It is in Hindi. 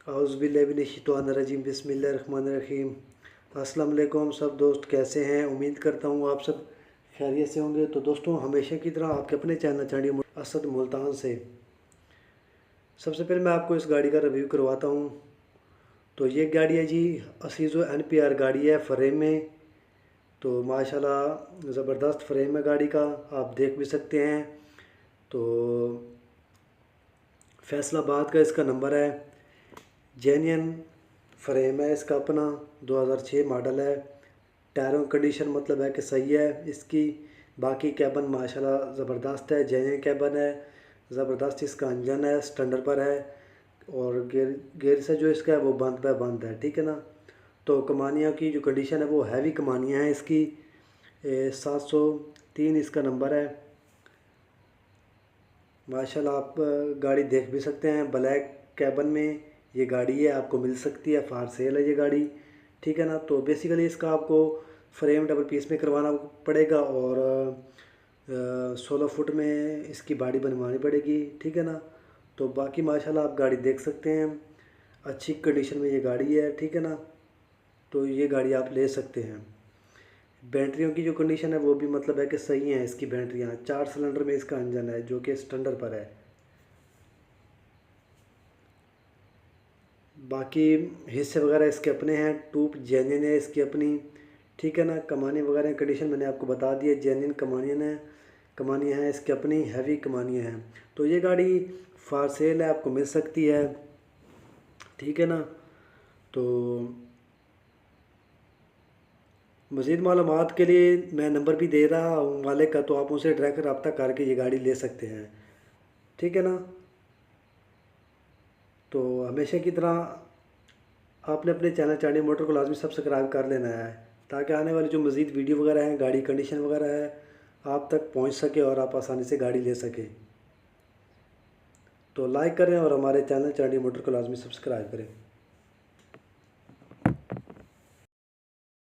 औज़ुबिल्लाहिमिनश्शैतानिर्रजीम बिस्मिल्लाहिर्रहमानिर्रहीम। अस्सलाम वालेकुम सब दोस्त, कैसे हैं? उम्मीद करता हूँ आप सब खैरियत से होंगे। तो दोस्तों, हमेशा की तरह आपके अपने चैनल चांडी असद मुल्तान से सबसे पहले मैं आपको इस गाड़ी का रिव्यू करवाता हूँ। तो ये गाड़ी है जी, असीज़ो NPR गाड़ी है फ्रेम में। तो माशाल्लाह ज़बरदस्त फ्रेम है गाड़ी का, आप देख भी सकते हैं। तो फैसलाबाद का इसका नंबर है, जेन्युइन फ्रेम है इसका अपना, 2006 मॉडल है। टायरों की कंडीशन मतलब है कि सही है इसकी। बाकी कैबन माशाल्लाह ज़बरदस्त है, जेन्युइन कैबन है, ज़बरदस्त इसका इंजन है, स्टैंडर्ड पर है। और गेयर से जो इसका है वो बंद है, ठीक है ना। तो कमानियों की जो कंडीशन है वो हैवी कमानियाँ हैं इसकी। 703 इसका नंबर है। माशाल्लाह आप गाड़ी देख भी सकते हैं, ब्लैक कैबन में ये गाड़ी है, आपको मिल सकती है, फार सेल है ये गाड़ी, ठीक है ना। तो बेसिकली इसका आपको फ्रेम डबल पीस में करवाना पड़ेगा और 16 फुट में इसकी बॉडी बनवानी पड़ेगी, ठीक है ना। तो बाकी माशाल्लाह आप गाड़ी देख सकते हैं, अच्छी कंडीशन में ये गाड़ी है, ठीक है ना। तो ये गाड़ी आप ले सकते हैं। बैटरियों की जो कंडीशन है वो भी मतलब है कि सही है इसकी बैटरियाँ। 4 सिलेंडर में इसका इंजन है जो कि स्टैंडर्ड पर है। बाकी हिस्से वगैरह इसके अपने हैं, ट्यूब जेन्युइन है इसकी अपनी, ठीक है ना। कमानी वगैरह कंडीशन मैंने आपको बता दी है, जेन्युइन कमानियाँ हैं इसकी अपनी, हैवी कमानियाँ हैं। तो ये गाड़ी फार सेल है, आपको मिल सकती है, ठीक है ना। तो मज़ीद मालूमात के लिए मैं नंबर भी दे रहा हूँ मालिक का, तो आप उनसे डायरेक्ट रब्ता करके ये गाड़ी ले सकते हैं, ठीक है ना। तो हमेशा की तरह आपने अपने चैनल चांडी मोटर को लाजमी सब्सक्राइब कर लेना है, ताकि आने वाली जो मज़ीद वीडियो वगैरह हैं, गाड़ी कंडीशन वगैरह है, आप तक पहुंच सके और आप आसानी से गाड़ी ले सकें। तो लाइक करें और हमारे चैनल चांडी मोटर को लाजमी सब्सक्राइब करें।